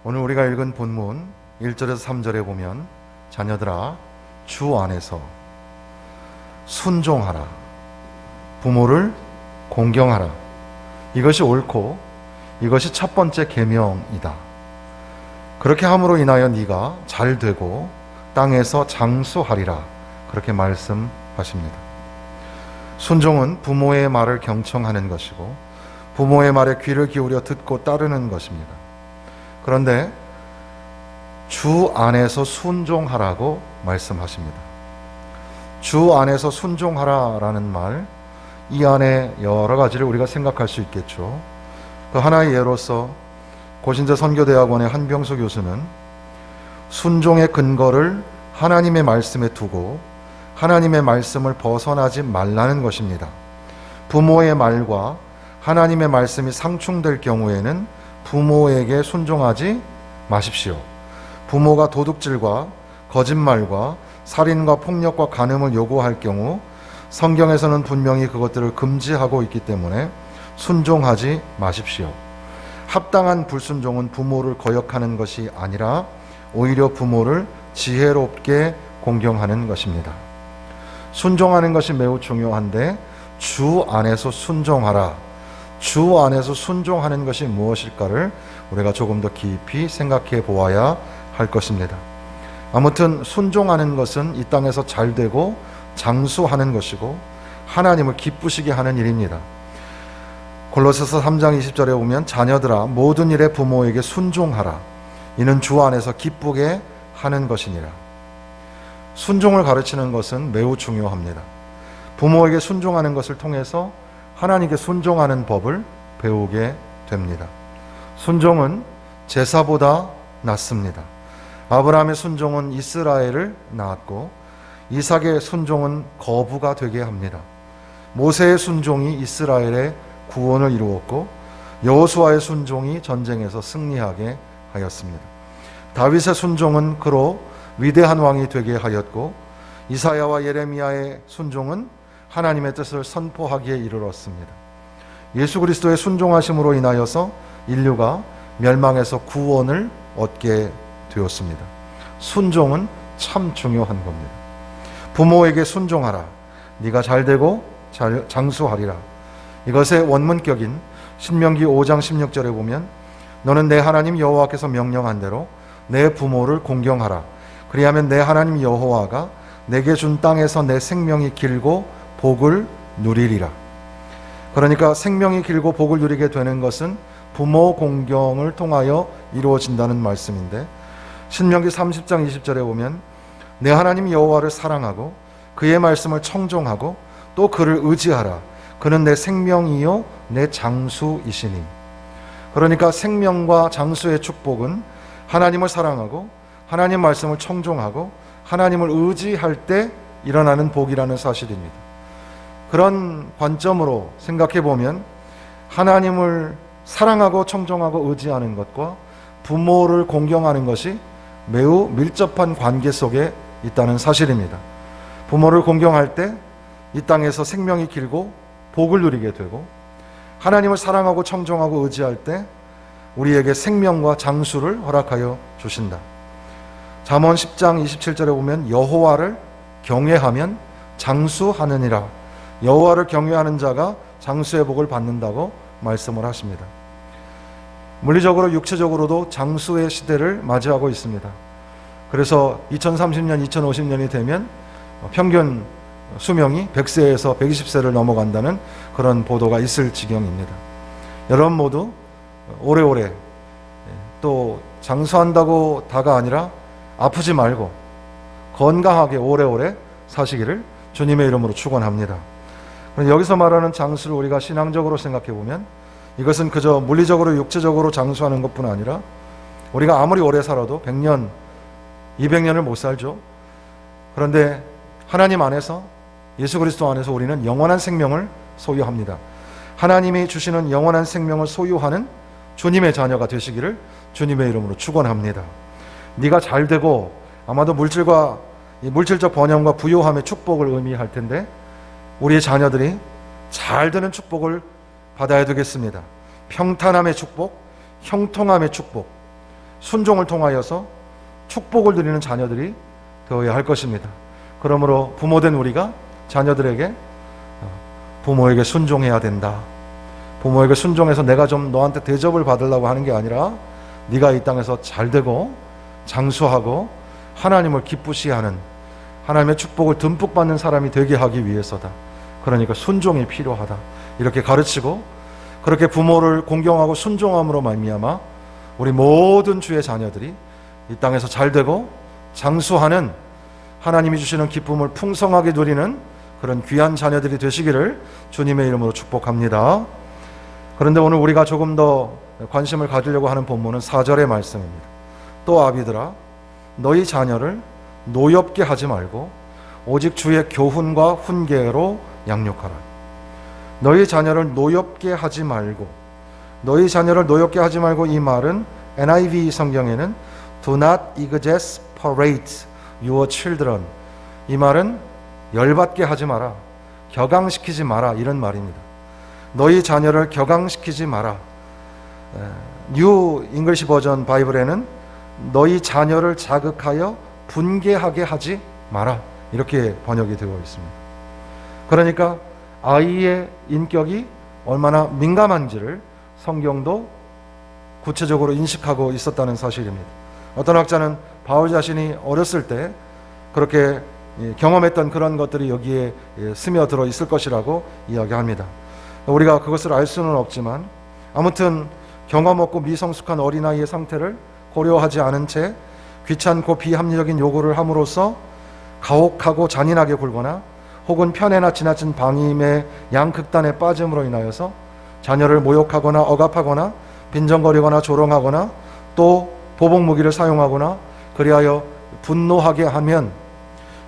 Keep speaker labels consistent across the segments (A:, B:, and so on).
A: 오늘 우리가 읽은 본문 1절에서 3절에 보면 자녀들아 주 안에서 순종하라, 부모를 공경하라, 이것이 옳고 이것이 첫 번째 계명이다. 그렇게 함으로 인하여 네가 잘 되고 땅에서 장수하리라, 그렇게 말씀하십니다. 순종은 부모의 말을 경청하는 것이고 부모의 말에 귀를 기울여 듣고 따르는 것입니다. 그런데 주 안에서 순종하라고 말씀하십니다. 주 안에서 순종하라라는 말, 이 안에 여러 가지를 우리가 생각할 수 있겠죠. 그 하나의 예로서 고신대 선교대학원의 한병수 교수는 순종의 근거를 하나님의 말씀에 두고 하나님의 말씀을 벗어나지 말라는 것입니다. 부모의 말과 하나님의 말씀이 상충될 경우에는 부모에게 순종하지 마십시오. 부모가 도둑질과 거짓말과 살인과 폭력과 간음을 요구할 경우 성경에서는 분명히 그것들을 금지하고 있기 때문에 순종하지 마십시오. 합당한 불순종은 부모를 거역하는 것이 아니라 오히려 부모를 지혜롭게 공경하는 것입니다. 순종하는 것이 매우 중요한데 주 안에서 순종하라. 주 안에서 순종하는 것이 무엇일까를 우리가 조금 더 깊이 생각해 보아야 할 것입니다. 아무튼 순종하는 것은 이 땅에서 잘 되고 장수하는 것이고 하나님을 기쁘시게 하는 일입니다. 골로새서 3장 20절에 보면 자녀들아 모든 일에 부모에게 순종하라. 이는 주 안에서 기쁘게 하는 것이니라. 순종을 가르치는 것은 매우 중요합니다. 부모에게 순종하는 것을 통해서 하나님께 순종하는 법을 배우게 됩니다. 순종은 제사보다 낫습니다. 아브라함의 순종은 이스라엘을 낳았고 이삭의 순종은 거부가 되게 합니다. 모세의 순종이 이스라엘의 구원을 이루었고 여호수아의 순종이 전쟁에서 승리하게 하였습니다. 다윗의 순종은 그로 위대한 왕이 되게 하였고 이사야와 예레미야의 순종은 하나님의 뜻을 선포하기에 이르렀습니다. 예수 그리스도의 순종하심으로 인하여서 인류가 멸망에서 구원을 얻게 되었습니다. 순종은 참 중요한 겁니다. 부모에게 순종하라. 네가 잘되고 장수하리라. 이것의 원문격인 신명기 5장 16절에 보면 너는 내 하나님 여호와께서 명령한 대로 내 부모를 공경하라. 그리하면 내 하나님 여호와가 내게 준 땅에서 내 생명이 길고 복을 누리리라. 그러니까 생명이 길고 복을 누리게 되는 것은 부모 공경을 통하여 이루어진다는 말씀인데 신명기 30장 20절에 보면 내 하나님 여호와를 사랑하고 그의 말씀을 청종하고 또 그를 의지하라. 그는 내 생명이요 내 장수이시니. 그러니까 생명과 장수의 축복은 하나님을 사랑하고 하나님 말씀을 청종하고 하나님을 의지할 때 일어나는 복이라는 사실입니다. 그런 관점으로 생각해 보면 하나님을 사랑하고 청종하고 의지하는 것과 부모를 공경하는 것이 매우 밀접한 관계 속에 있다는 사실입니다. 부모를 공경할 때 이 땅에서 생명이 길고 복을 누리게 되고 하나님을 사랑하고 청종하고 의지할 때 우리에게 생명과 장수를 허락하여 주신다. 잠언 10장 27절에 보면 여호와를 경외하면 장수하느니라. 여호와를 경외하는 자가 장수의 복을 받는다고 말씀을 하십니다. 물리적으로 육체적으로도 장수의 시대를 맞이하고 있습니다. 그래서 2030년, 2050년이 되면 평균 수명이 100세에서 120세를 넘어간다는 그런 보도가 있을 지경입니다. 여러분 모두 오래오래 또 장수한다고 다가 아니라 아프지 말고 건강하게 오래오래 사시기를 주님의 이름으로 축원합니다. 여기서 말하는 장수를 우리가 신앙적으로 생각해 보면 이것은 그저 물리적으로 육체적으로 장수하는 것뿐 아니라 우리가 아무리 오래 살아도 100년, 200년을 못 살죠. 그런데 하나님 안에서 예수 그리스도 안에서 우리는 영원한 생명을 소유합니다. 하나님이 주시는 영원한 생명을 소유하는 주님의 자녀가 되시기를 주님의 이름으로 축원합니다. 네가 잘 되고 아마도 물질적 번영과 부요함의 축복을 의미할 텐데 우리의 자녀들이 잘 되는 축복을 받아야 되겠습니다. 평탄함의 축복, 형통함의 축복, 순종을 통하여서 축복을 누리는 자녀들이 되어야 할 것입니다. 그러므로 부모된 우리가 자녀들에게 부모에게 순종해야 된다. 부모에게 순종해서 내가 좀 너한테 대접을 받으려고 하는 게 아니라 네가 이 땅에서 잘되고 장수하고 하나님을 기쁘시게 하는, 하나님의 축복을 듬뿍 받는 사람이 되게 하기 위해서다. 그러니까 순종이 필요하다. 이렇게 가르치고, 그렇게 부모를 공경하고 순종함으로 말미암아 우리 모든 주의 자녀들이 이 땅에서 잘되고 장수하는, 하나님이 주시는 기쁨을 풍성하게 누리는 그런 귀한 자녀들이 되시기를 주님의 이름으로 축복합니다. 그런데 오늘 우리가 조금 더 관심을 가지려고 하는 본문은 4절의 말씀입니다. 또 아비들아, 너희 자녀를 노엽게 하지 말고 오직 주의 교훈과 훈계로 양육하라. 너희 자녀를 노엽게 하지 말고, 너희 자녀를 노엽게 하지 말고, 이 말은 NIV 성경에는 Do not exasperate your children, 이 말은 열받게 하지 마라, 격앙시키지 마라, 이런 말입니다. 너희 자녀를 격앙시키지 마라. 뉴 잉글리시 버전 바이블에는 너희 자녀를 자극하여 분개하게 하지 마라, 이렇게 번역이 되어 있습니다. 그러니까 아이의 인격이 얼마나 민감한지를 성경도 구체적으로 인식하고 있었다는 사실입니다. 어떤 학자는 바울 자신이 어렸을 때 그렇게 경험했던 그런 것들이 여기에 스며들어 있을 것이라고 이야기합니다. 우리가 그것을 알 수는 없지만 아무튼 경험 없고 미성숙한 어린아이의 상태를 고려하지 않은 채 귀찮고 비합리적인 요구를 함으로써 가혹하고 잔인하게 굴거나 혹은 편애나 지나친 방임의 양극단에 빠짐으로 인하여서 자녀를 모욕하거나 억압하거나 빈정거리거나 조롱하거나 또 보복무기를 사용하거나 그리하여 분노하게 하면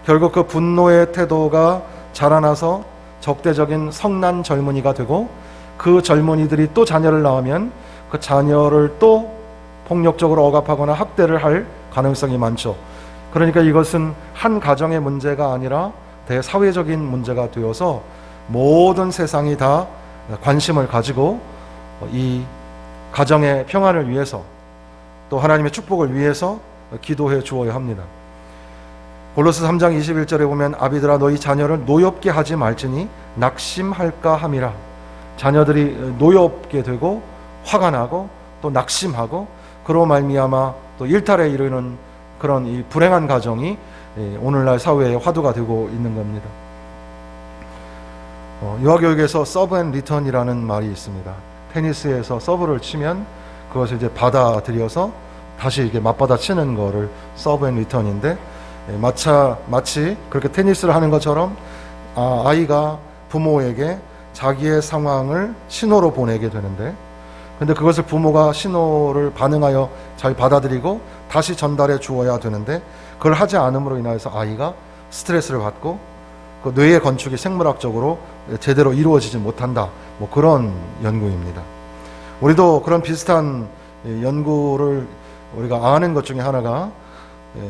A: 결국 그 분노의 태도가 자라나서 적대적인 성난 젊은이가 되고, 그 젊은이들이 또 자녀를 낳으면 그 자녀를 또 폭력적으로 억압하거나 학대를 할 가능성이 많죠. 그러니까 이것은 한 가정의 문제가 아니라 대사회적인 문제가 되어서 모든 세상이 다 관심을 가지고 이 가정의 평안을 위해서 또 하나님의 축복을 위해서 기도해 주어야 합니다. 골로새 3장 21절에 보면 아비들아 너희 자녀를 노엽게 하지 말지니 낙심할까 함이라. 자녀들이 노엽게 되고 화가 나고 또 낙심하고 그로 말미암아 또 일탈에 이르는 그런 이 불행한 가정이 오늘날 사회의 화두가 되고 있는 겁니다. 유아교육에서 서브 앤 리턴이라는 말이 있습니다. 테니스에서 서브를 치면 그것을 이제 받아들여서 다시 이게 맞받아 치는 거를 서브 앤 리턴인데, 마치 그렇게 테니스를 하는 것처럼 아이가 부모에게 자기의 상황을 신호로 보내게 되는데, 근데 그것을 부모가 신호를 반응하여 잘 받아들이고 다시 전달해 주어야 되는데, 그걸 하지 않음으로 인하여서 아이가 스트레스를 받고 그 뇌의 건축이 생물학적으로 제대로 이루어지지 못한다, 뭐 그런 연구입니다. 우리도 그런 비슷한 연구를 우리가 아는 것 중에 하나가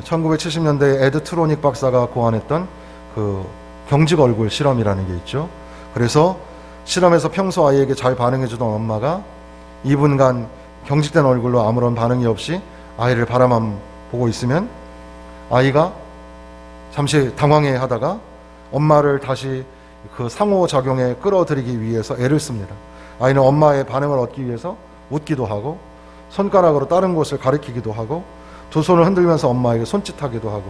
A: 1970년대에 에드 트로닉 박사가 고안했던 그 경직 얼굴 실험이라는 게 있죠. 그래서 실험에서 평소 아이에게 잘 반응해주던 엄마가 2분간 경직된 얼굴로 아무런 반응이 없이 아이를 바라만 보고 있으면 아이가 잠시 당황해 하다가 엄마를 다시 그 상호작용에 끌어들이기 위해서 애를 씁니다. 아이는 엄마의 반응을 얻기 위해서 웃기도 하고 손가락으로 다른 곳을 가리키기도 하고 두 손을 흔들면서 엄마에게 손짓하기도 하고,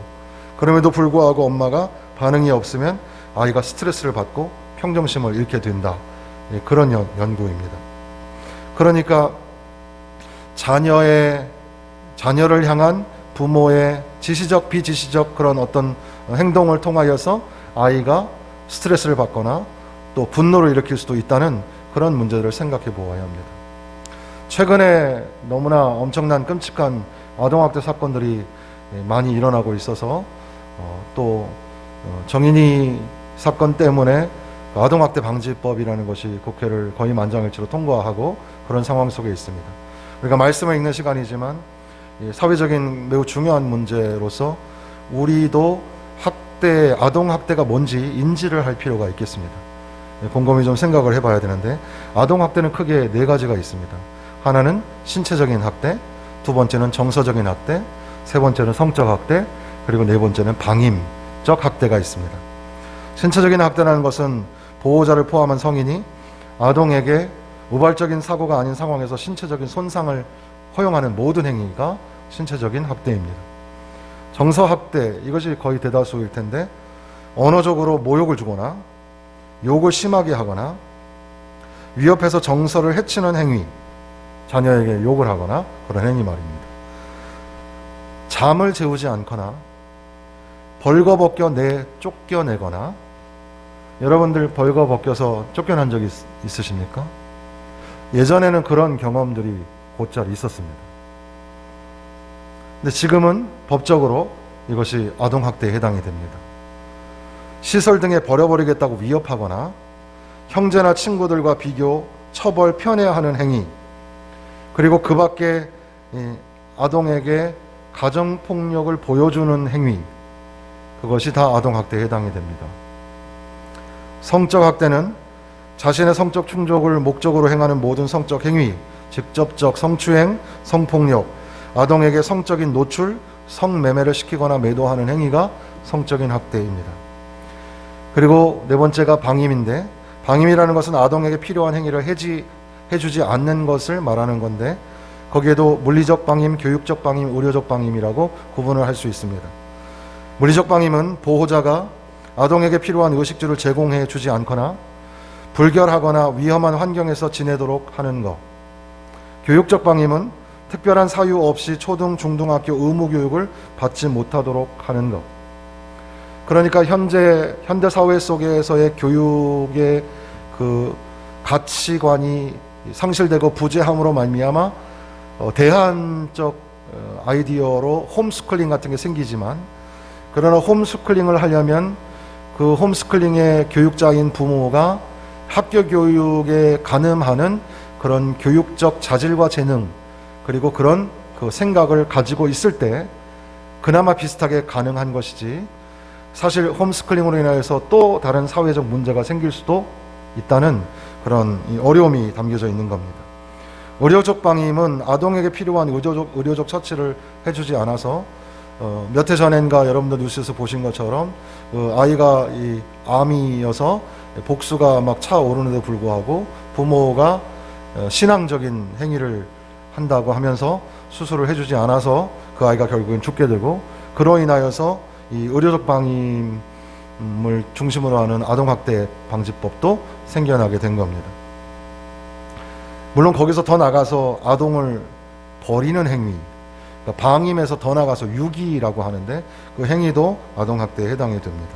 A: 그럼에도 불구하고 엄마가 반응이 없으면 아이가 스트레스를 받고 평정심을 잃게 된다. 그런 연구입니다. 그러니까 자녀를 향한 부모의 지시적 비지시적 그런 어떤 행동을 통하여서 아이가 스트레스를 받거나 또 분노를 일으킬 수도 있다는 그런 문제들을 생각해 보아야 합니다. 최근에 너무나 엄청난 끔찍한 아동학대 사건들이 많이 일어나고 있어서 또 정인이 사건 때문에 아동학대 방지법이라는 것이 국회를 거의 만장일치로 통과하고 그런 상황 속에 있습니다. 우리가 말씀을 읽는 시간이지만 사회적인 매우 중요한 문제로서 우리도 아동학대가 뭔지 인지를 할 필요가 있겠습니다. 곰곰이 좀 생각을 해봐야 되는데, 아동학대는 크게 4가지가 있습니다. 하나는 신체적인 학대, 두 번째는 정서적인 학대, 세 번째는 성적 학대, 그리고 네 번째는 방임적 학대가 있습니다. 신체적인 학대라는 것은 보호자를 포함한 성인이 아동에게 우발적인 사고가 아닌 상황에서 신체적인 손상을 허용하는 모든 행위가 신체적인 학대입니다. 정서학대, 이것이 거의 대다수일 텐데 언어적으로 모욕을 주거나 욕을 심하게 하거나 위협해서 정서를 해치는 행위, 자녀에게 욕을 하거나 그런 행위 말입니다. 잠을 재우지 않거나 벌거벗겨 쫓겨내거나, 여러분들 벌거벗겨서 쫓겨난 적이 있으십니까? 예전에는 그런 경험들이 곧잘 있었습니다. 근데 지금은 법적으로 이것이 아동학대에 해당이 됩니다. 시설 등에 버려버리겠다고 위협하거나 형제나 친구들과 비교, 처벌, 편애하는 행위, 그리고 그 밖에 아동에게 가정폭력을 보여주는 행위, 그것이 다 아동학대에 해당이 됩니다. 성적 학대는 자신의 성적 충족을 목적으로 행하는 모든 성적 행위, 직접적 성추행, 성폭력, 아동에게 성적인 노출, 성매매를 시키거나 매도하는 행위가 성적인 학대입니다. 그리고 네 번째가 방임인데, 방임이라는 것은 아동에게 필요한 행위를 해주지 않는 것을 말하는 건데, 거기에도 물리적 방임, 교육적 방임, 의료적 방임이라고 구분을 할 수 있습니다. 물리적 방임은 보호자가 아동에게 필요한 의식주를 제공해 주지 않거나 불결하거나 위험한 환경에서 지내도록 하는 것. 교육적 방임은 특별한 사유 없이 초등, 중등학교 의무교육을 받지 못하도록 하는 것. 그러니까 현대 사회 속에서의 교육의 그 가치관이 상실되고 부재함으로 말미암아 대안적 아이디어로 홈스쿨링 같은 게 생기지만, 그러나 홈스쿨링을 하려면 그 홈스쿨링의 교육자인 부모가 학교 교육에 가늠하는 그런 교육적 자질과 재능, 그리고 그런 그 생각을 가지고 있을 때 그나마 비슷하게 가능한 것이지, 사실 홈스쿨링으로 인해서 또 다른 사회적 문제가 생길 수도 있다는 그런 어려움이 담겨져 있는 겁니다. 의료적 방임은 아동에게 필요한 의료적 처치를 해주지 않아서 몇 해 전인가 여러분들 뉴스에서 보신 것처럼 아이가 이 암이어서 복수가 막 차오르는데 불구하고 부모가 신앙적인 행위를 한다고 하면서 수술을 해주지 않아서 그 아이가 결국엔 죽게 되고, 그로 인하여서 이 의료적 방임을 중심으로 하는 아동학대 방지법도 생겨나게 된 겁니다. 물론 거기서 더 나가서 아동을 버리는 행위, 그러니까 방임에서 더 나가서 유기라고 하는데 그 행위도 아동학대에 해당이 됩니다.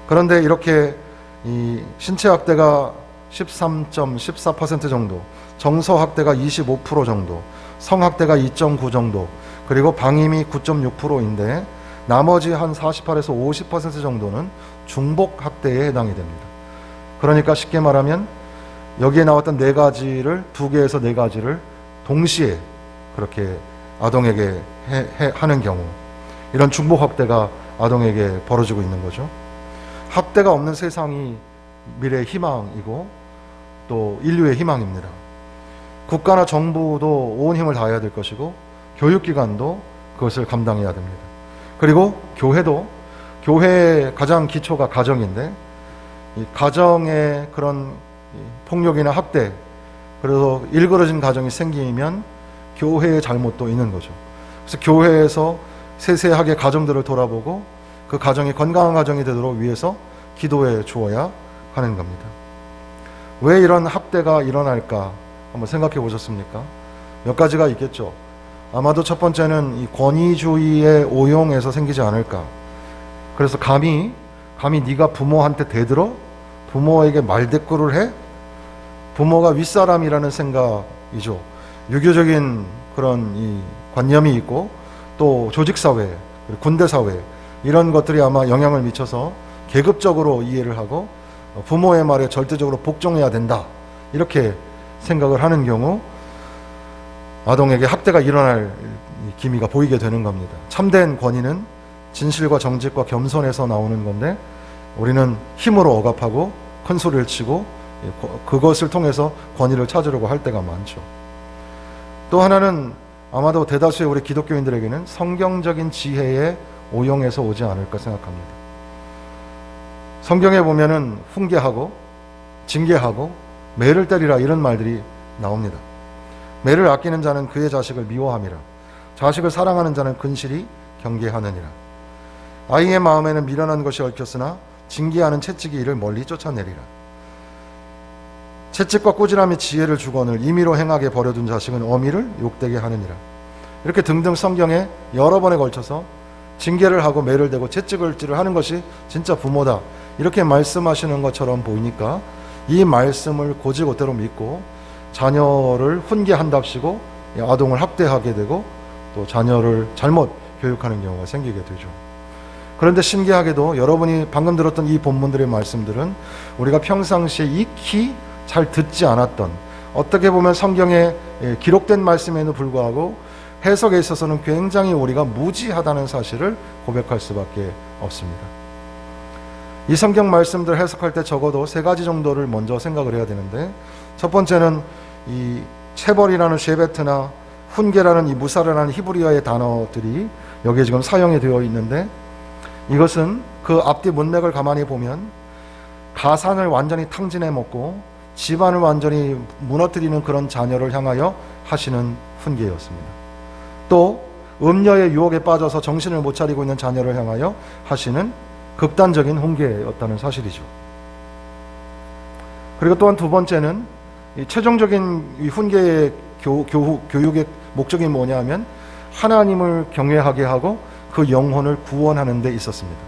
A: 그런데 이렇게 이 신체학대가 13.14% 정도, 정서학대가 25% 정도, 성학대가 2.9% 정도, 그리고 방임이 9.6%인데 나머지 한 48에서 50% 정도는 중복학대에 해당이 됩니다. 그러니까 쉽게 말하면 여기에 나왔던 네 가지를, 2개에서 4가지를 동시에 그렇게 아동에게 하는 경우, 이런 중복학대가 아동에게 벌어지고 있는 거죠. 학대가 없는 세상이 미래의 희망이고 또 인류의 희망입니다. 국가나 정부도 온 힘을 다해야 될 것이고 교육기관도 그것을 감당해야 됩니다. 그리고 교회도, 교회의 가장 기초가 가정인데 이 가정의 그런 폭력이나 학대, 그래서 일그러진 가정이 생기면 교회의 잘못도 있는 거죠. 그래서 교회에서 세세하게 가정들을 돌아보고 그 가정이 건강한 가정이 되도록 위해서 기도해 주어야 하는 겁니다. 왜 이런 학대가 일어날까 한번 생각해 보셨습니까? 몇 가지가 있겠죠. 아마도 첫 번째는 이 권위주의의 오용에서 생기지 않을까. 그래서 감히 네가 부모한테 대들어? 부모에게 말대꾸를 해? 부모가 윗사람이라는 생각이죠. 유교적인 그런 이 관념이 있고 또 조직사회, 군대사회, 이런 것들이 아마 영향을 미쳐서 계급적으로 이해를 하고 부모의 말에 절대적으로 복종해야 된다, 이렇게 생각을 하는 경우 아동에게 학대가 일어날 기미가 보이게 되는 겁니다. 참된 권위는 진실과 정직과 겸손에서 나오는 건데 우리는 힘으로 억압하고 큰 소리를 치고 그것을 통해서 권위를 찾으려고 할 때가 많죠. 또 하나는 아마도 대다수의 우리 기독교인들에게는 성경적인 지혜의 오용에서 오지 않을까 생각합니다. 성경에 보면은 훈계하고 징계하고 매를 때리라 이런 말들이 나옵니다. 매를 아끼는 자는 그의 자식을 미워함이라. 자식을 사랑하는 자는 근실히 경계하느니라. 아이의 마음에는 미련한 것이 얽혔으나 징계하는 채찍이 이를 멀리 쫓아내리라. 채찍과 꾸지람이 지혜를 주거늘 임의로 행하게 버려둔 자식은 어미를 욕되게 하느니라. 이렇게 등등 성경에 여러 번에 걸쳐서 징계를 하고 매를 대고 채찍을질을 하는 것이 진짜 부모다, 이렇게 말씀하시는 것처럼 보이니까 이 말씀을 곧이곧대로 믿고 자녀를 훈계한답시고 아동을 학대하게 되고 또 자녀를 잘못 교육하는 경우가 생기게 되죠. 그런데 신기하게도 여러분이 방금 들었던 이 본문들의 말씀들은 우리가 평상시에 익히 잘 듣지 않았던, 어떻게 보면 성경에 기록된 말씀에도 불구하고 해석에 있어서는 굉장히 우리가 무지하다는 사실을 고백할 수밖에 없습니다. 이 성경 말씀들 해석할 때 적어도 세 가지 정도를 먼저 생각을 해야 되는데, 첫 번째는 이 체벌이라는 쉐베트나 훈계라는 이 무사르라는 히브리어의 단어들이 여기에 지금 사용이 되어 있는데, 이것은 그 앞뒤 문맥을 가만히 보면 가산을 완전히 탕진해 먹고 집안을 완전히 무너뜨리는 그런 자녀를 향하여 하시는 훈계였습니다. 또 음녀의 유혹에 빠져서 정신을 못 차리고 있는 자녀를 향하여 하시는 극단적인 훈계였다는 사실이죠. 그리고 또한 두 번째는 이 최종적인 이 훈계의 교육의 목적이 뭐냐면 하나님을 경외하게 하고 그 영혼을 구원하는 데 있었습니다.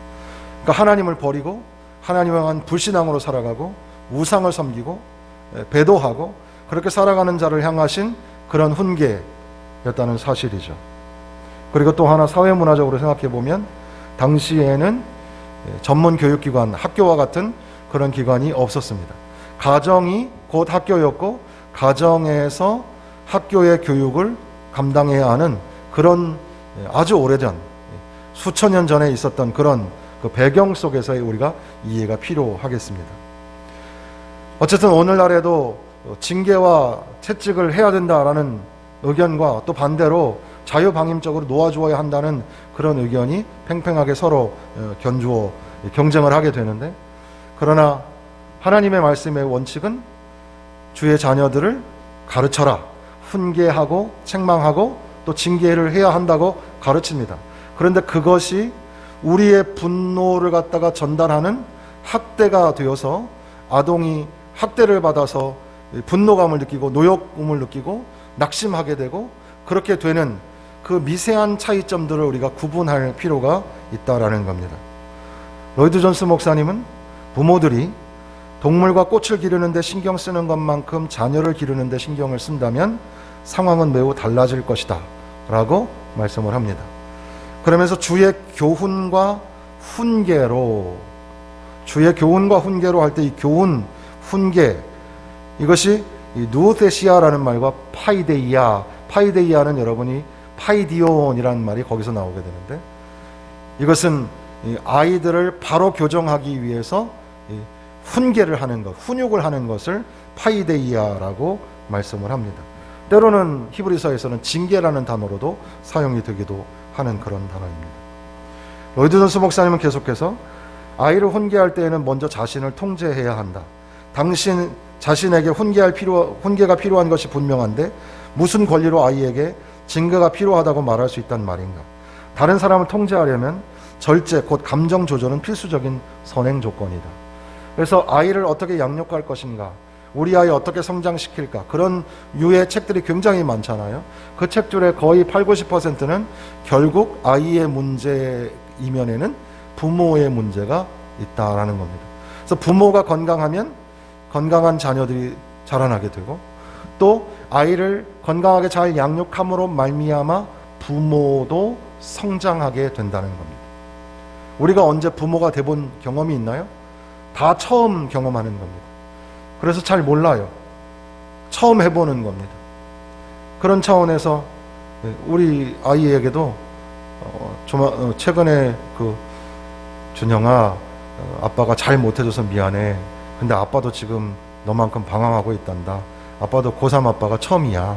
A: 그러니까 하나님을 버리고 하나님을 향한 불신앙으로 살아가고 우상을 섬기고 배도하고 그렇게 살아가는 자를 향하신 그런 훈계였다는 사실이죠. 그리고 또 하나 사회문화적으로 생각해 보면 당시에는 전문 교육기관, 학교와 같은 그런 기관이 없었습니다. 가정이 곧 학교였고 가정에서 학교의 교육을 감당해야 하는 그런 아주 오래전, 수천 년 전에 있었던 그런 그 배경 속에서의 우리가 이해가 필요하겠습니다. 어쨌든 오늘날에도 징계와 채찍을 해야 된다라는 의견과 또 반대로 자유방임적으로 놓아주어야 한다는 그런 의견이 팽팽하게 서로 견주어 경쟁을 하게 되는데, 그러나 하나님의 말씀의 원칙은 주의 자녀들을 가르쳐라, 훈계하고 책망하고 또 징계를 해야 한다고 가르칩니다. 그런데 그것이 우리의 분노를 갖다가 전달하는 학대가 되어서 아동이 학대를 받아서 분노감을 느끼고 노여움을 느끼고 낙심하게 되고 그렇게 되는 그 미세한 차이점들을 우리가 구분할 필요가 있다라는 겁니다. 로이드 존스 목사님은 부모들이 동물과 꽃을 기르는 데 신경 쓰는 것만큼 자녀를 기르는 데 신경을 쓴다면 상황은 매우 달라질 것이다 라고 말씀을 합니다. 그러면서 주의 교훈과 훈계로 할 때 이 교훈, 훈계, 이것이 이 누테시아라는 말과 파이데이아는 여러분이 파이디온이라는 말이 거기서 나오게 되는데, 이것은 아이들을 바로 교정하기 위해서 훈계를 하는 것, 훈육을 하는 것을 파이데이아라고 말씀을 합니다. 때로는 히브리서에서는 징계라는 단어로도 사용이 되기도 하는 그런 단어입니다. 로이드 존스 목사님은 계속해서 아이를 훈계할 때에는 먼저 자신을 통제해야 한다. 자신에게 훈계가 필요한 것이 분명한데 무슨 권리로 아이에게 징계가 필요하다고 말할 수 있단 말인가? 다른 사람을 통제하려면 절제, 곧 감정 조절은 필수적인 선행 조건이다. 그래서 아이를 어떻게 양육할 것인가, 우리 아이 어떻게 성장시킬까, 그런 유의 책들이 굉장히 많잖아요. 그 책들의 거의 80-90%는 결국 아이의 문제 이면에는 부모의 문제가 있다라는 겁니다. 그래서 부모가 건강하면 건강한 자녀들이 자라나게 되고, 또 아이를 건강하게 잘 양육함으로 말미암아 부모도 성장하게 된다는 겁니다. 우리가 언제 부모가 돼본 경험이 있나요? 다 처음 경험하는 겁니다. 그래서 잘 몰라요. 처음 해보는 겁니다. 그런 차원에서 우리 아이에게도 최근에 준영아, 아빠가 잘 못해줘서 미안해. 근데 아빠도 지금 너만큼 방황하고 있단다. 아빠도 고3 아빠가 처음이야.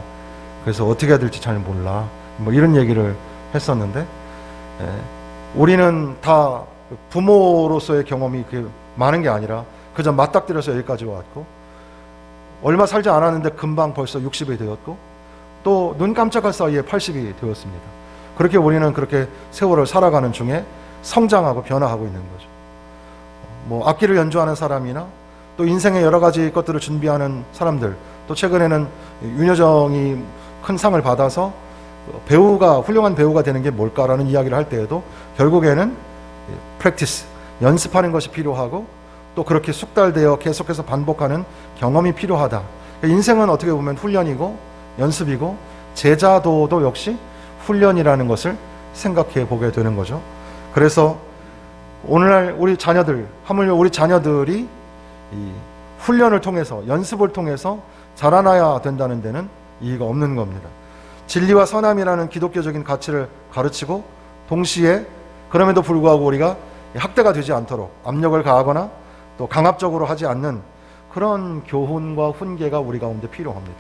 A: 그래서 어떻게 해야 될지 잘 몰라. 뭐 이런 얘기를 했었는데, 우리는 다 부모로서의 경험이 많은 게 아니라 그저 맞닥뜨려서 여기까지 왔고, 얼마 살지 않았는데 금방 벌써 60이 되었고, 또 눈 깜짝할 사이에 80이 되었습니다. 그렇게 우리는 그렇게 세월을 살아가는 중에 성장하고 변화하고 있는 거죠. 뭐 악기를 연주하는 사람이나 또 인생의 여러 가지 것들을 준비하는 사람들, 또 최근에는 윤여정이 큰 상을 받아서 배우가, 훌륭한 배우가 되는 게 뭘까라는 이야기를 할 때에도 결국에는 프랙티스, 연습하는 것이 필요하고, 또 그렇게 숙달되어 계속해서 반복하는 경험이 필요하다. 인생은 어떻게 보면 훈련이고 연습이고, 제자도도 역시 훈련이라는 것을 생각해 보게 되는 거죠. 그래서 오늘날 우리 자녀들, 하물며 우리 자녀들이 이 훈련을 통해서, 연습을 통해서 자라나야 된다는 데는 이의가 없는 겁니다. 진리와 선함이라는 기독교적인 가치를 가르치고, 동시에 그럼에도 불구하고 우리가 학대가 되지 않도록 압력을 가하거나 또 강압적으로 하지 않는 그런 교훈과 훈계가 우리 가운데 필요합니다.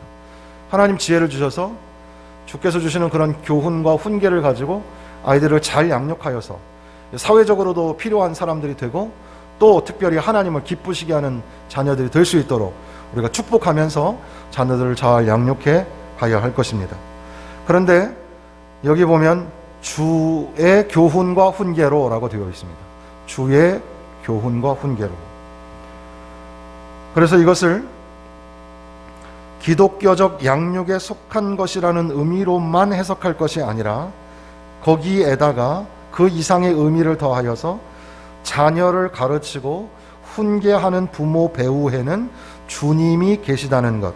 A: 하나님 지혜를 주셔서 주께서 주시는 그런 교훈과 훈계를 가지고 아이들을 잘 양육하여서 사회적으로도 필요한 사람들이 되고, 또 특별히 하나님을 기쁘시게 하는 자녀들이 될 수 있도록 우리가 축복하면서 자녀들을 잘 양육해 가야 할 것입니다. 그런데 여기 보면 주의 교훈과 훈계로 라고 되어 있습니다. 주의 교훈과 훈계로. 그래서 이것을 기독교적 양육에 속한 것이라는 의미로만 해석할 것이 아니라, 거기에다가 그 이상의 의미를 더하여서 자녀를 가르치고 훈계하는 부모 배우에는 주님이 계시다는 것,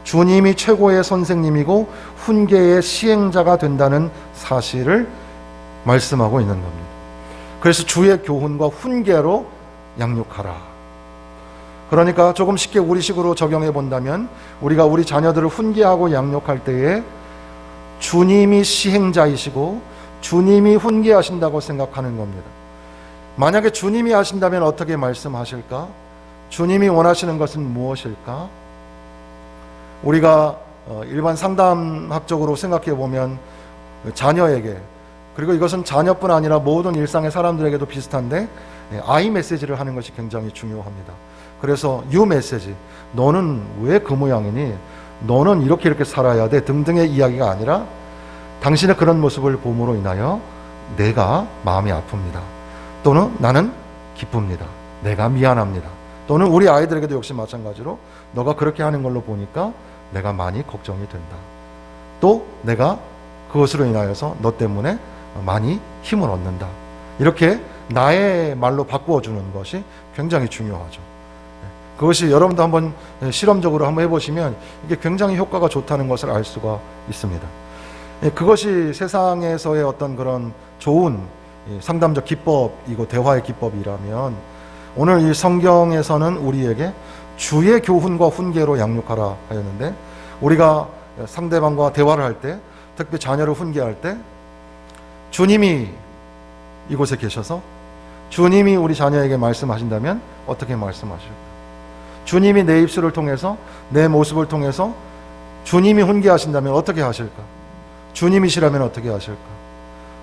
A: 주님이 최고의 선생님이고 훈계의 시행자가 된다는 사실을 말씀하고 있는 겁니다. 그래서 주의 교훈과 훈계로 양육하라. 그러니까 조금 쉽게 우리식으로 적용해 본다면, 우리가 우리 자녀들을 훈계하고 양육할 때에 주님이 시행자이시고 주님이 훈계하신다고 생각하는 겁니다. 만약에 주님이 하신다면 어떻게 말씀하실까? 주님이 원하시는 것은 무엇일까? 우리가 일반 상담학적으로 생각해 보면 자녀에게, 그리고 이것은 자녀뿐 아니라 모든 일상의 사람들에게도 비슷한데, I 메시지를 하는 것이 굉장히 중요합니다. 그래서 you 메시지, 너는 왜 그 모양이니? 너는 이렇게 살아야 돼 등등의 이야기가 아니라, 당신의 그런 모습을 봄으로 인하여 내가 마음이 아픕니다. 또는 나는 기쁩니다. 내가 미안합니다. 또는 우리 아이들에게도 역시 마찬가지로 너가 그렇게 하는 걸로 보니까 내가 많이 걱정이 된다. 또 내가 그것으로 인하여서 너 때문에 많이 힘을 얻는다. 이렇게 나의 말로 바꾸어주는 것이 굉장히 중요하죠. 그것이 여러분도 한번 실험적으로 한번 해보시면 이게 굉장히 효과가 좋다는 것을 알 수가 있습니다. 그것이 세상에서의 어떤 그런 좋은 상담적 기법이고 대화의 기법이라면, 오늘 이 성경에서는 우리에게 주의 교훈과 훈계로 양육하라 하였는데, 우리가 상대방과 대화를 할 때, 특히 자녀를 훈계할 때, 주님이 이곳에 계셔서 주님이 우리 자녀에게 말씀하신다면 어떻게 말씀하실까? 주님이 내 입술을 통해서, 내 모습을 통해서 주님이 훈계하신다면 어떻게 하실까? 주님이시라면 어떻게 하실까?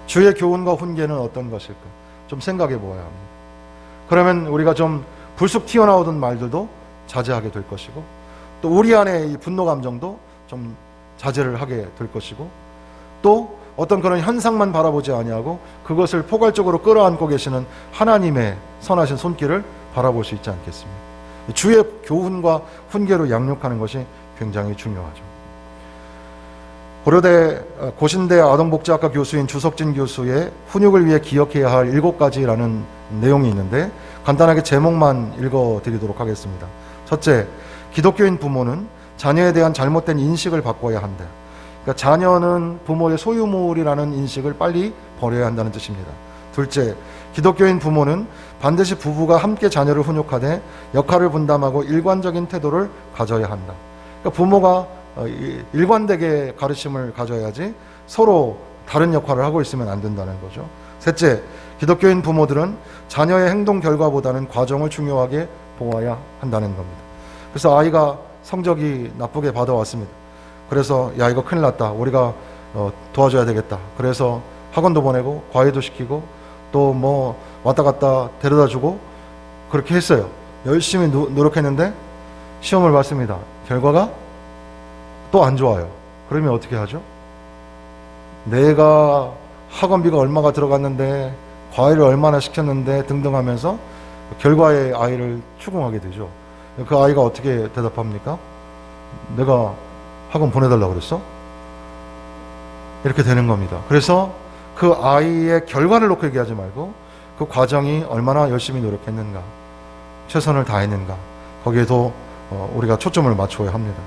A: 주의 교훈과 훈계는 어떤 것일까? 좀 생각해 보아야 합니다. 그러면 우리가 좀 불쑥 튀어나오던 말들도 자제하게 될 것이고, 또 우리 안에 이 분노 감정도 좀 자제를 하게 될 것이고, 또 어떤 그런 현상만 바라보지 아니하고 그것을 포괄적으로 끌어안고 계시는 하나님의 선하신 손길을 바라볼 수 있지 않겠습니까? 주의 교훈과 훈계로 양육하는 것이 굉장히 중요하죠. 고려대 고신대 아동복지학과 교수인 주석진 교수의 훈육을 위해 기억해야 할 7가지라는 내용이 있는데, 간단하게 제목만 읽어드리도록 하겠습니다. 첫째, 기독교인 부모는 자녀에 대한 잘못된 인식을 바꿔야 한다. 그러니까 자녀는 부모의 소유물이라는 인식을 빨리 버려야 한다는 뜻입니다. 둘째, 기독교인 부모는 반드시 부부가 함께 자녀를 훈육하되 역할을 분담하고 일관적인 태도를 가져야 한다. 그러니까 부모가 일관되게 가르침을 가져야지 서로 다른 역할을 하고 있으면 안 된다는 거죠. 셋째, 기독교인 부모들은 자녀의 행동 결과보다는 과정을 중요하게 보아야 한다는 겁니다. 그래서 아이가 성적이 나쁘게 받아왔습니다. 그래서 야 이거 큰일 났다. 우리가 도와줘야 되겠다. 그래서 학원도 보내고 과외도 시키고 또 뭐 왔다 갔다 데려다 주고 그렇게 했어요. 열심히 노력했는데 시험을 봤습니다. 결과가 또 안 좋아요. 그러면 어떻게 하죠? 내가 학원비가 얼마가 들어갔는데 과외를 얼마나 시켰는데 등등 하면서 결과의 아이를 추궁하게 되죠. 그 아이가 어떻게 대답합니까? 내가 학원 보내달라고 그랬어? 이렇게 되는 겁니다. 그래서 그 아이의 결과를 놓고 얘기하지 말고 그 과정이 얼마나 열심히 노력했는가, 최선을 다했는가, 거기에도 우리가 초점을 맞춰야 합니다.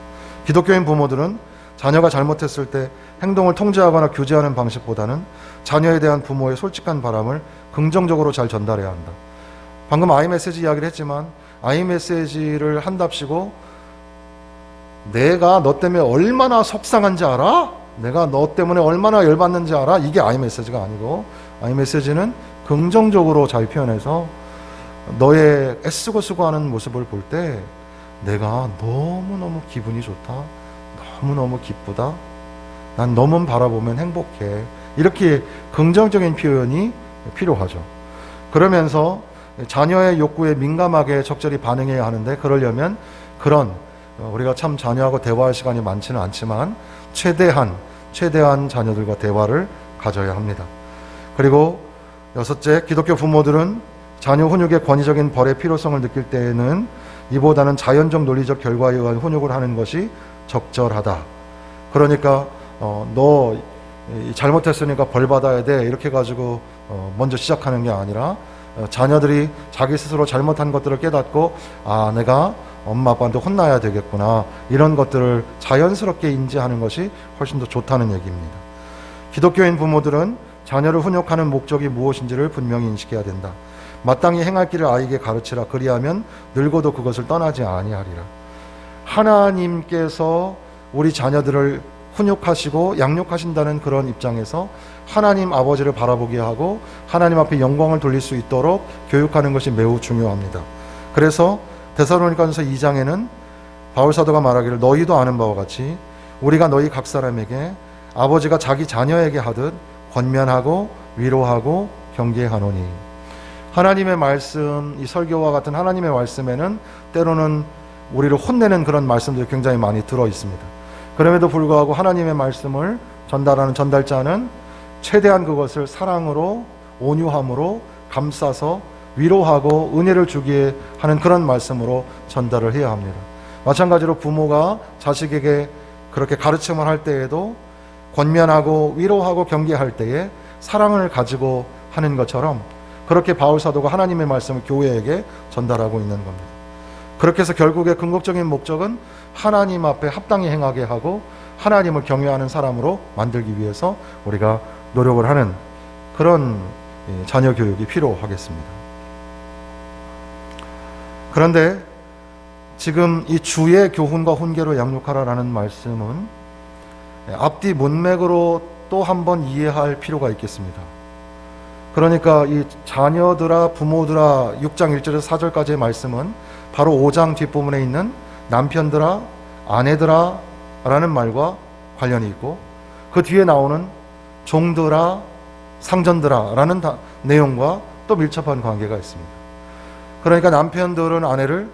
A: 기독교인 부모들은 자녀가 잘못했을 때 행동을 통제하거나 규제하는 방식보다는 자녀에 대한 부모의 솔직한 바람을 긍정적으로 잘 전달해야 한다. 방금 아이메시지 이야기를 했지만 아이메시지를 한답시고 내가 너 때문에 얼마나 속상한지 알아? 내가 너 때문에 얼마나 열받는지 알아? 이게 아이메시지가 아니고 아이메시지는 긍정적으로 잘 표현해서 너의 애쓰고 수고하는 모습을 볼 때 내가 너무너무 기분이 좋다. 너무너무 기쁘다. 난 너만 바라보면 행복해. 이렇게 긍정적인 표현이 필요하죠. 그러면서 자녀의 욕구에 민감하게 적절히 반응해야 하는데 그러려면 그런 우리가 참 자녀하고 대화할 시간이 많지는 않지만 최대한 자녀들과 대화를 가져야 합니다. 그리고 여섯째, 기독교 부모들은 자녀 훈육의 권위적인 벌의 필요성을 느낄 때에는 이보다는 자연적 논리적 결과에 의한 훈육을 하는 것이 적절하다. 그러니까 너 잘못했으니까 벌 받아야 돼 이렇게 가지고 먼저 시작하는 게 아니라 자녀들이 자기 스스로 잘못한 것들을 깨닫고 아 내가 엄마 아빠한테 혼나야 되겠구나 이런 것들을 자연스럽게 인지하는 것이 훨씬 더 좋다는 얘기입니다. 기독교인 부모들은 자녀를 훈육하는 목적이 무엇인지를 분명히 인식해야 된다. 마땅히 행할 길을 아이에게 가르치라. 그리하면 늙어도 그것을 떠나지 아니하리라. 하나님께서 우리 자녀들을 훈육하시고 양육하신다는 그런 입장에서 하나님 아버지를 바라보게 하고 하나님 앞에 영광을 돌릴 수 있도록 교육하는 것이 매우 중요합니다. 그래서 데살로니가전서 2장에는 바울 사도가 말하기를 너희도 아는 바와 같이 우리가 너희 각 사람에게 아버지가 자기 자녀에게 하듯 권면하고 위로하고 경계하노니. 하나님의 말씀, 이 설교와 같은 하나님의 말씀에는 때로는 우리를 혼내는 그런 말씀들이 굉장히 많이 들어 있습니다. 그럼에도 불구하고 하나님의 말씀을 전달하는 전달자는 최대한 그것을 사랑으로 온유함으로 감싸서 위로하고 은혜를 주기에 하는 그런 말씀으로 전달을 해야 합니다. 마찬가지로 부모가 자식에게 그렇게 가르침을 할 때에도 권면하고 위로하고 경계할 때에 사랑을 가지고 하는 것처럼 그렇게 바울 사도가 하나님의 말씀을 교회에게 전달하고 있는 겁니다. 그렇게 해서 결국에 궁극적인 목적은 하나님 앞에 합당히 행하게 하고 하나님을 경외하는 사람으로 만들기 위해서 우리가 노력을 하는 그런 자녀 교육이 필요하겠습니다. 그런데 지금 이 주의 교훈과 훈계로 양육하라라는 말씀은 앞뒤 문맥으로 또 한 번 이해할 필요가 있겠습니다. 그러니까 이 자녀들아 부모들아 6장 1절에서 4절까지의 말씀은 바로 5장 뒷부분에 있는 남편들아 아내들아 라는 말과 관련이 있고 그 뒤에 나오는 종들아 상전들아 라는 내용과 또 밀접한 관계가 있습니다. 그러니까 남편들은 아내를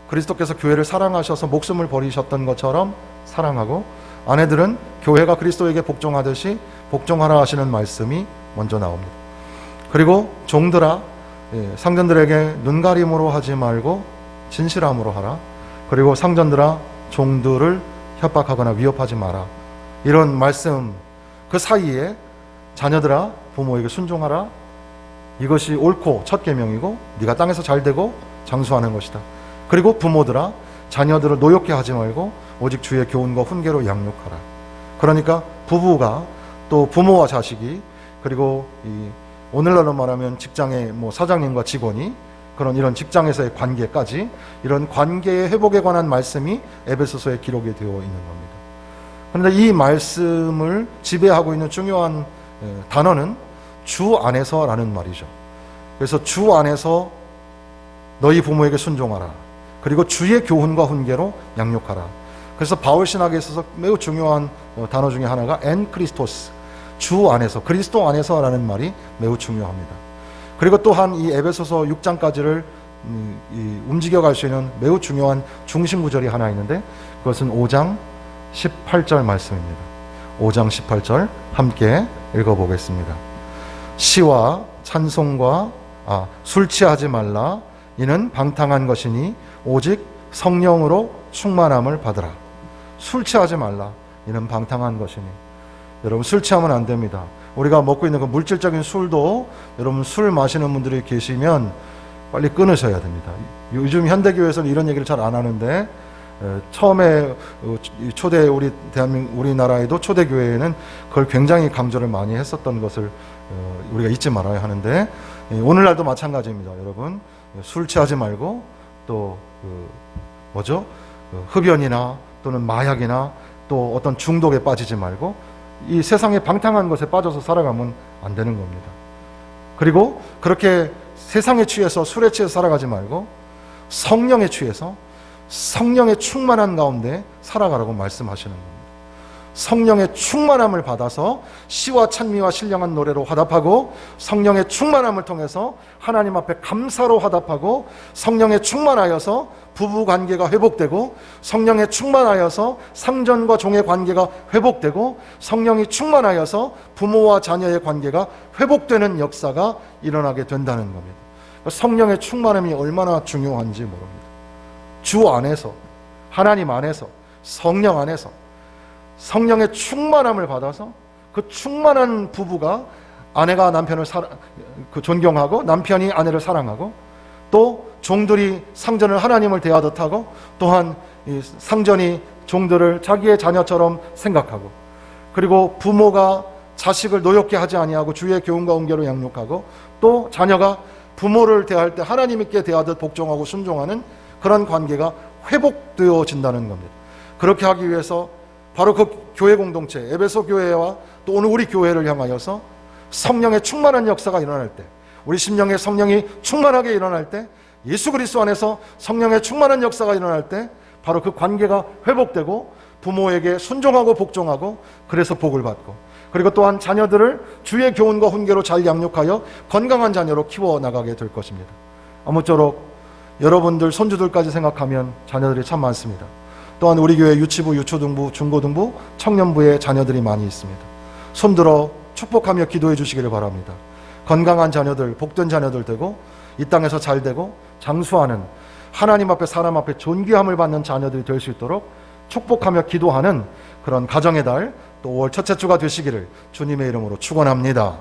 A: 그리스도께서 교회를 사랑하셔서 목숨을 버리셨던 것처럼 사랑하고 아내들은 교회가 그리스도에게 복종하듯이 복종하라 하시는 말씀이 먼저 나옵니다. 그리고 종들아 상전들에게 눈가림으로 하지 말고 진실함으로 하라. 그리고 상전들아 종들을 협박하거나 위협하지 마라. 이런 말씀 그 사이에 자녀들아 부모에게 순종하라. 이것이 옳고 첫 계명이고 네가 땅에서 잘되고 장수하는 것이다. 그리고 부모들아 자녀들을 노엽게 하지 말고 오직 주의 교훈과 훈계로 양육하라. 그러니까 부부가 또 부모와 자식이 그리고 이 오늘날로 말하면 직장의 사장님과 직원이 그런 이런 직장에서의 관계까지 이런 관계의 회복에 관한 말씀이 에베소서에 기록이 되어 있는 겁니다. 그런데 이 말씀을 지배하고 있는 중요한 단어는 주 안에서라는 말이죠. 그래서 주 안에서 너희 부모에게 순종하라. 그리고 주의 교훈과 훈계로 양육하라. 그래서 바울 신학에 있어서 매우 중요한 단어 중에 하나가 엔 크리스토스, 주 안에서, 그리스도 안에서라는 말이 매우 중요합니다. 그리고 또한 이 에베소서 6장까지를 움직여갈 수 있는 매우 중요한 중심 구절이 하나 있는데 그것은 5장 18절 말씀입니다. 5장 18절 함께 읽어보겠습니다. 시와 찬송과 술 취하지 말라. 이는 방탕한 것이니 오직 성령으로 충만함을 받으라. 술 취하지 말라. 이는 방탕한 것이니. 여러분, 술 취하면 안 됩니다. 우리가 먹고 있는 그 물질적인 술도 여러분 술 마시는 분들이 계시면 빨리 끊으셔야 됩니다. 요즘 현대교회에서는 이런 얘기를 잘 안 하는데 처음에 초대 우리나라에도 초대교회에는 그걸 굉장히 강조를 많이 했었던 것을 우리가 잊지 말아야 하는데 오늘날도 마찬가지입니다. 여러분, 술 취하지 말고 또 흡연이나 또는 마약이나 또 어떤 중독에 빠지지 말고 이 세상의 방탕한 것에 빠져서 살아가면 안 되는 겁니다. 그리고 그렇게 세상에 취해서 술에 취해서 살아가지 말고 성령에 취해서 성령의 충만한 가운데 살아가라고 말씀하시는 겁니다. 성령의 충만함을 받아서 시와 찬미와 신령한 노래로 화답하고 성령의 충만함을 통해서 하나님 앞에 감사로 화답하고 성령에 충만하여서 부부 관계가 회복되고 성령에 충만하여서 상전과 종의 관계가 회복되고 성령이 충만하여서 부모와 자녀의 관계가 회복되는 역사가 일어나게 된다는 겁니다. 성령의 충만함이 얼마나 중요한지 모릅니다. 주 안에서, 하나님 안에서, 성령 안에서 성령의 충만함을 받아서 그 충만한 부부가 아내가 남편을 존경하고 남편이 아내를 사랑하고 또 종들이 상전을 하나님을 대하듯 하고 또한 이 상전이 종들을 자기의 자녀처럼 생각하고 그리고 부모가 자식을 노엽게 하지 아니하고 주의 교훈과 온결로 양육하고 또 자녀가 부모를 대할 때 하나님 있게 대하듯 복종하고 순종하는 그런 관계가 회복되어진다는 겁니다. 그렇게 하기 위해서 바로 그 교회 공동체 에베소 교회와 또 오늘 우리 교회를 향하여서 성령의 충만한 역사가 일어날 때 우리 심령에 성령이 충만하게 일어날 때 예수 그리스도 안에서 성령의 충만한 역사가 일어날 때 바로 그 관계가 회복되고 부모에게 순종하고 복종하고 그래서 복을 받고 그리고 또한 자녀들을 주의 교훈과 훈계로 잘 양육하여 건강한 자녀로 키워나가게 될 것입니다. 아무쪼록 여러분들 손주들까지 생각하면 자녀들이 참 많습니다. 또한 우리 교회 유치부, 유초등부, 중고등부, 청년부에 자녀들이 많이 있습니다. 손들어 축복하며 기도해 주시기를 바랍니다. 건강한 자녀들, 복된 자녀들 되고 이 땅에서 잘 되고 장수하는 하나님 앞에 사람 앞에 존귀함을 받는 자녀들이 될 수 있도록 축복하며 기도하는 그런 가정의 달 또 5월 첫째 주가 되시기를 주님의 이름으로 축원합니다.